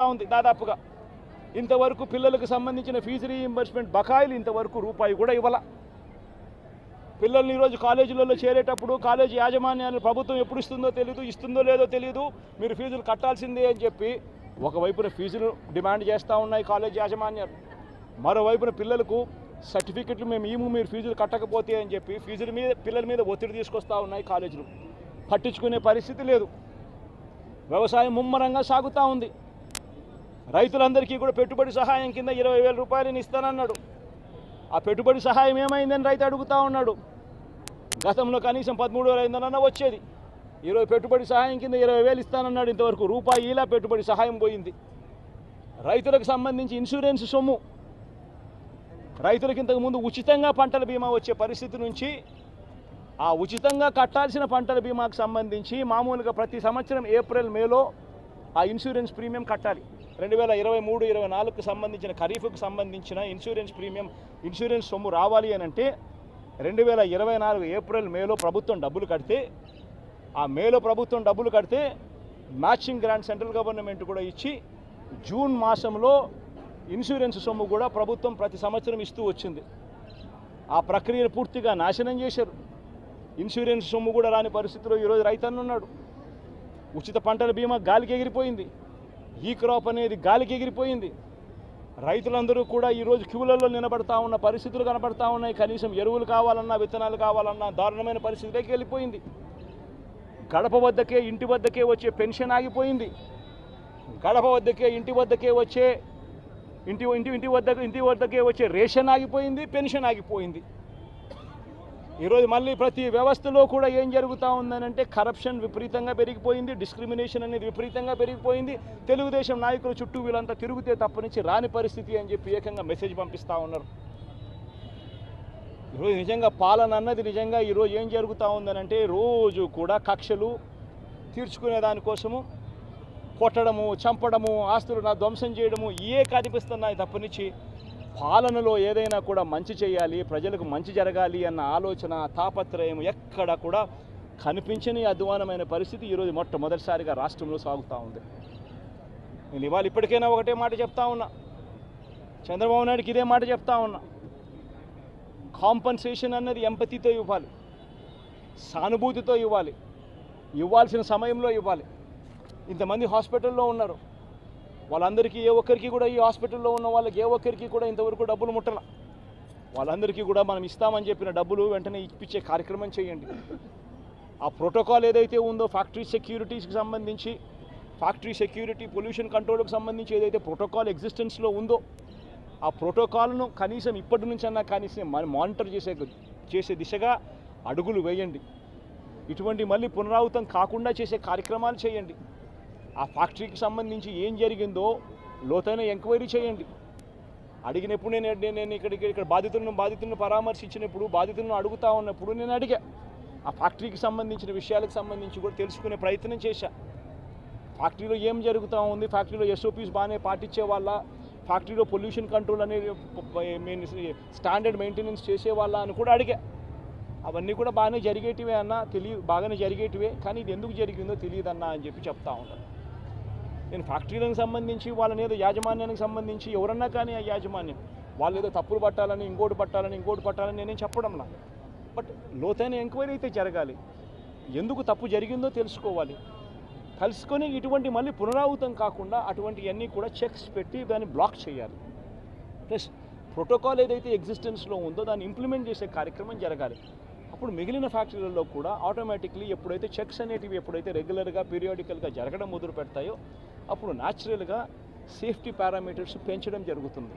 ఉంది దాదాపుగా ఇంతవరకు పిల్లలకు సంబంధించిన ఫీజు రీయింబర్స్మెంట్ బకాయిలు ఇంతవరకు రూపాయి కూడా ఇవ్వాల. పిల్లల్ని ఈరోజు కాలేజీలలో చేరేటప్పుడు కాలేజీ యాజమాన్యాలు ప్రభుత్వం ఎప్పుడు ఇస్తుందో తెలియదు, ఇస్తుందో లేదో తెలియదు, మీరు ఫీజులు కట్టాల్సిందే అని చెప్పి ఒకవైపున ఫీజులు డిమాండ్ చేస్తూ ఉన్నాయి కాలేజీ యాజమాన్యాలు, మరోవైపున పిల్లలకు సర్టిఫికెట్లు మేము మీరు ఫీజులు కట్టకపోతే అని చెప్పి ఫీజుల మీద పిల్లల మీద ఒత్తిడి తీసుకొస్తూ ఉన్నాయి కాలేజీలు. పట్టించుకునే పరిస్థితి లేదు. వ్యవసాయం ముమ్మరంగా సాగుతూ ఉంది. రైతులందరికీ కూడా పెట్టుబడి సహాయం కింద 20,000 రూపాయలని ఇస్తానన్నాడు. ఆ పెట్టుబడి సహాయం ఏమైందని రైతు అడుగుతూ ఉన్నాడు. గతంలో కనీసం 13,500 వచ్చేది. ఈరోజు పెట్టుబడి సహాయం కింద 20,000 ఇస్తానన్నాడు. ఇంతవరకు రూపాయి ఇలా పెట్టుబడి సహాయం పోయింది. రైతులకు సంబంధించి ఇన్సూరెన్స్ సొమ్ము, రైతులకు ఇంతకుముందు ఉచితంగా పంటల బీమా వచ్చే పరిస్థితి నుంచి ఆ ఉచితంగా కట్టాల్సిన పంటల బీమాకు సంబంధించి మామూలుగా ప్రతి సంవత్సరం ఏప్రిల్ మేలో ఆ ఇన్సూరెన్స్ ప్రీమియం కట్టాలి. 2023-24కు సంబంధించిన ఖరీఫ్కు సంబంధించిన ఇన్సూరెన్స్ సొమ్ము రావాలి అని అంటే 2024 ఏప్రిల్ మేలో ప్రభుత్వం డబ్బులు కడితే, ఆ మేలో ప్రభుత్వం డబ్బులు కడితే మ్యాచింగ్ గ్రాంట్ సెంట్రల్ గవర్నమెంట్ కూడా ఇచ్చి జూన్ మాసంలో ఇన్సూరెన్స్ సొమ్ము కూడా ప్రభుత్వం ప్రతి సంవత్సరం ఇస్తూ వచ్చింది. ఆ ప్రక్రియను పూర్తిగా నాశనం చేశారు. ఇన్సూరెన్స్ సొమ్ము కూడా రాని పరిస్థితిలో ఈరోజు రైతన్న ఉన్నాడు. ఉచిత పంటల బీమా గాలికి ఎగిరిపోయింది. ఈ క్రాప్ అనేది గాలికి ఎగిరిపోయింది. రైతులందరూ కూడా ఈరోజు క్యూలలో నిలబడతా ఉన్న పరిస్థితులు కనబడతా ఉన్నాయి. కనీసం ఎరువులు కావాలన్నా, విత్తనాలు కావాలన్నా దారుణమైన పరిస్థితిలోకి వెళ్ళిపోయింది. గడప వద్దకే ఇంటి వద్దకే వచ్చే పెన్షన్ ఆగిపోయింది. గడప వద్దకే ఇంటి వద్దకే వచ్చే ఇంటి వద్దకే వచ్చే రేషన్ ఆగిపోయింది, పెన్షన్ ఆగిపోయింది. ఈరోజు మళ్ళీ ప్రతి వ్యవస్థలో కూడా ఏం జరుగుతూ ఉందనంటే కరప్షన్ విపరీతంగా పెరిగిపోయింది, డిస్క్రిమినేషన్ అనేది విపరీతంగా పెరిగిపోయింది. తెలుగుదేశం నాయకుల చుట్టూ వీళ్ళంతా తిరుగుతే తప్పనించి రాని పరిస్థితి అని చెప్పి ఏకంగా మెసేజ్ పంపిస్తూ ఉన్నారు. ఈరోజు నిజంగా పాలన అన్నది నిజంగా ఈరోజు ఏం జరుగుతూ ఉందనంటే రోజు కూడా కక్షలు తీర్చుకునే దానికోసము కొట్టడము, చంపడము, ఆస్తులు ధ్వంసం చేయడము ఇవే కనిపిస్తున్నాయి తప్పనించి పాలనలో ఏదైనా కూడా మంచి చేయాలి, ప్రజలకు మంచి జరగాలి అన్న ఆలోచన, తాపత్రయం ఎక్కడ కూడా కనిపించని అధ్వానమైన పరిస్థితి ఈరోజు మొట్టమొదటిసారిగా రాష్ట్రంలో సాగుతూ ఉంది. నేను ఇవాళ ఇప్పటికైనా ఒకటే మాట చెప్తా ఉన్నా, చంద్రబాబు నాయుడుకి ఇదే మాట చెప్తా ఉన్నా. కాంపన్సేషన్ అన్నది ఎంపతితో ఇవ్వాలి, సానుభూతితో ఇవ్వాలి, ఇవ్వాల్సిన సమయంలో ఇవ్వాలి. ఇంతమంది హాస్పిటల్లో ఉన్నారు, వాళ్ళందరికీ ఏ ఒక్కరికి కూడా ఈ హాస్పిటల్లో ఉన్న వాళ్ళకి ఏ ఒక్కరికి కూడా ఇంతవరకు డబ్బులు ముట్టల. వాళ్ళందరికీ కూడా మనం ఇస్తామని చెప్పిన డబ్బులు వెంటనే ఇప్పించే కార్యక్రమం చేయండి. ఆ ప్రోటోకాల్ ఏదైతే ఉందో ఫ్యాక్టరీ సెక్యూరిటీస్కి సంబంధించి, ఫ్యాక్టరీ సెక్యూరిటీ, పొల్యూషన్ కంట్రోల్కి సంబంధించి ఏదైతే ప్రోటోకాల్ ఎగ్జిస్టెన్స్లో ఉందో ఆ ప్రోటోకాల్ను కనీసం ఇప్పటి నుంచన్నా కనీసం మానిటర్ చేసే దిశగా అడుగులు వేయండి. ఇటువంటి మళ్ళీ పునరావృతం కాకుండా చేసే కార్యక్రమాలు చేయండి. ఆ ఫ్యాక్టరీకి సంబంధించి ఏం జరిగిందో లోతైన ఎంక్వైరీ చేయండి. అడిగినప్పుడు నేను ఇక్కడ బాధితులను పరామర్శించినప్పుడు, బాధితులను అడుగుతా ఉన్నప్పుడు నేను అడిగా, ఆ ఫ్యాక్టరీకి సంబంధించిన విషయాలకు సంబంధించి కూడా తెలుసుకునే ప్రయత్నం చేశా. ఫ్యాక్టరీలో ఏం జరుగుతూ ఉంది, ఫ్యాక్టరీలో SOPs బాగానే పాటించే వాళ్ళ, ఫ్యాక్టరీలో పొల్యూషన్ కంట్రోల్ అనేది స్టాండర్డ్ మెయింటెనెన్స్ చేసేవాళ్ళ అని కూడా అడిగా. అవన్నీ కూడా బాగానే జరిగేటివే అన్న, బాగానే జరిగేటివే, కానీ ఇది ఎందుకు జరిగిందో తెలియదన్నా అని చెప్పి చెప్తా ఉన్నాను. నేను ఫ్యాక్టరీలకు సంబంధించి వాళ్ళని ఏదో యాజమాన్యానికి సంబంధించి ఎవరన్నా కానీ ఆ యాజమాన్యం వాళ్ళు ఏదో తప్పులు పట్టాలని ఇంకోటి పట్టాలని నేనేం చెప్పడంలా. బట్ లోతైన ఎంక్వైరీ అయితే జరగాలి. ఎందుకు తప్పు జరిగిందో తెలుసుకోవాలి. తెలుసుకొని ఇటువంటి మళ్ళీ పునరావృతం కాకుండా అటువంటివన్నీ కూడా చెక్స్ పెట్టి దాన్ని బ్లాక్ చేయాలి. ప్లస్ ప్రోటోకాల్ ఏదైతే ఎగ్జిస్టెన్స్లో ఉందో దాన్ని ఇంప్లిమెంట్ చేసే కార్యక్రమం జరగాలి. అప్పుడు మిగిలిన ఫ్యాక్టరీలలో కూడా ఆటోమేటిక్లీ ఎప్పుడైతే చెక్స్ అనేటివి ఎప్పుడైతే రెగ్యులర్గా పీరియాడికల్గా జరగడం మొదలు పెడతాయో అప్పుడు న్యాచురల్గా సేఫ్టీ పారామీటర్స్ పెంచడం జరుగుతుంది.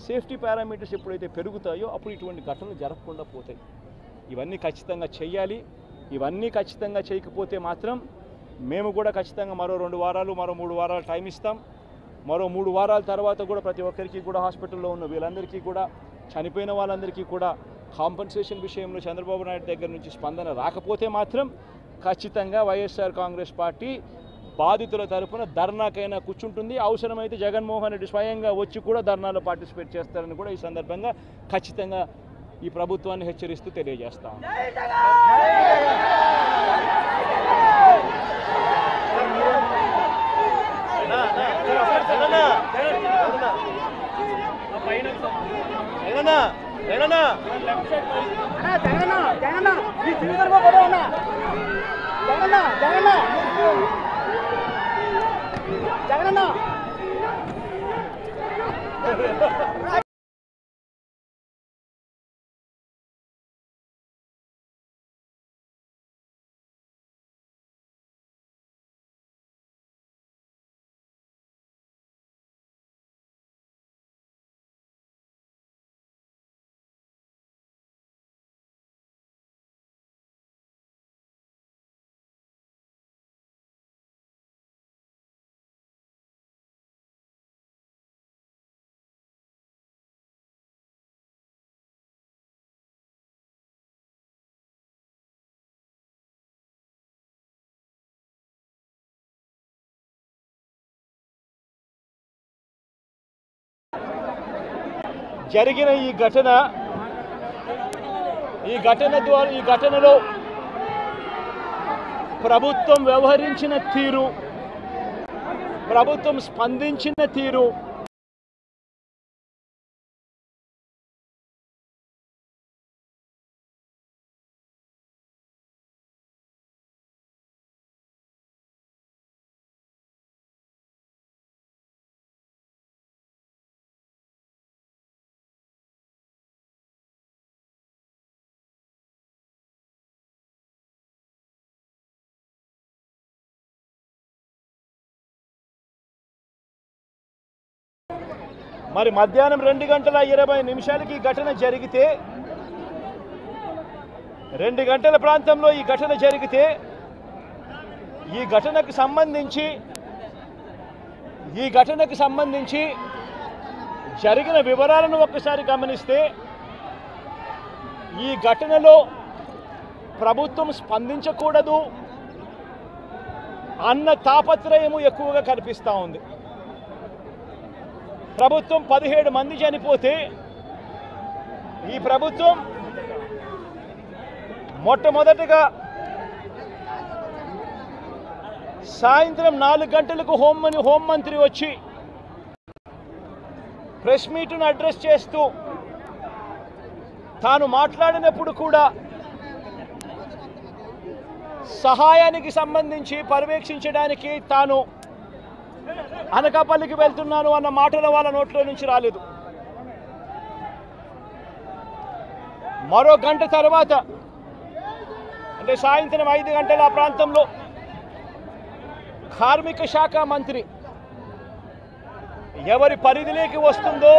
సేఫ్టీ పారామీటర్స్ ఎప్పుడైతే పెరుగుతాయో అప్పుడు ఇటువంటి ఘటనలు జరగకుండా పోతాయి. ఇవన్నీ ఖచ్చితంగా చేయాలి. ఇవన్నీ ఖచ్చితంగా చేయకపోతే మాత్రం మేము కూడా ఖచ్చితంగా మరో 2 వారాలు, మరో 3 వారాలు టైం ఇస్తాం. మరో 3 వారాల తర్వాత కూడా ప్రతి ఒక్కరికి కూడా హాస్పిటల్లో ఉన్న వీళ్ళందరికీ కూడా, చనిపోయిన వాళ్ళందరికీ కూడా కాంపన్సేషన్ విషయంలో చంద్రబాబు నాయుడు దగ్గర నుంచి స్పందన రాకపోతే మాత్రం ఖచ్చితంగా వైఎస్ఆర్ కాంగ్రెస్ పార్టీ బాధితుల తరఫున ధర్నాకైనా కూర్చుంటుంది. అవసరమైతే జగన్మోహన్ రెడ్డి స్వయంగా వచ్చి కూడా ధర్నాలో పార్టిసిపేట్ చేస్తారని కూడా ఈ సందర్భంగా ఖచ్చితంగా ఈ ప్రభుత్వాన్ని హెచ్చరిస్తూ తెలియజేస్తాం. జరిగిన ఈ ఘటనలో ప్రభుత్వం వ్యవహరించిన తీరు, ప్రభుత్వం స్పందించిన తీరు మరి మధ్యాహ్నం 2:20 ఈ ఘటన జరిగితే 2 గంటల ప్రాంతంలో ఈ ఘటన జరిగితే ఈ ఘటనకు సంబంధించి జరిగిన వివరాలను ఒక్కసారి గమనిస్తే ఈ ఘటనలో ప్రభుత్వం స్పందించకూడదు అన్న తాపత్రయము ఎక్కువగా కనిపిస్తూ ఉంది. ప్రభుత్వం 17 మంది చనిపోతే ఈ ప్రభుత్వం మొట్టమొదటగా సాయంత్రం 4 గంటలకు హోంమంత్రి వచ్చి ప్రెస్ మీట్ను అడ్రస్ చేస్తూ తాను మాట్లాడినప్పుడు కూడా సహాయానికి సంబంధించి పర్యవేక్షించడానికి తాను అనకాపల్లికి వెళ్తున్నాను అన్న మాటలు వాళ్ళ నోట్లో నుంచి రాలేదు. మరో గంట తర్వాత అంటే సాయంత్రం 5 గంటల ఆ ప్రాంతంలో కార్మిక శాఖ మంత్రి ఎవరి పరిధిలోకి వస్తుందో,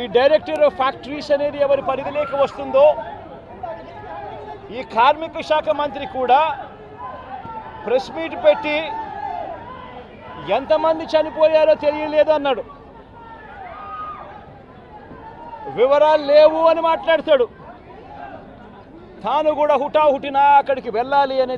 ఈ డైరెక్టర్ ఆఫ్ ఫ్యాక్టరీస్ అనేది ఎవరి పరిధిలోకి వస్తుందో ఈ కార్మిక శాఖ మంత్రి కూడా ప్రెస్ మీట్ పెట్టి ఎంతమంది చనిపోయారో తెలియలేదు అన్నాడు. వివరాలు లేవు అని మాట్లాడతాడు. తాను కూడా హుటాహుటిన అక్కడికి వెళ్ళాలి అనే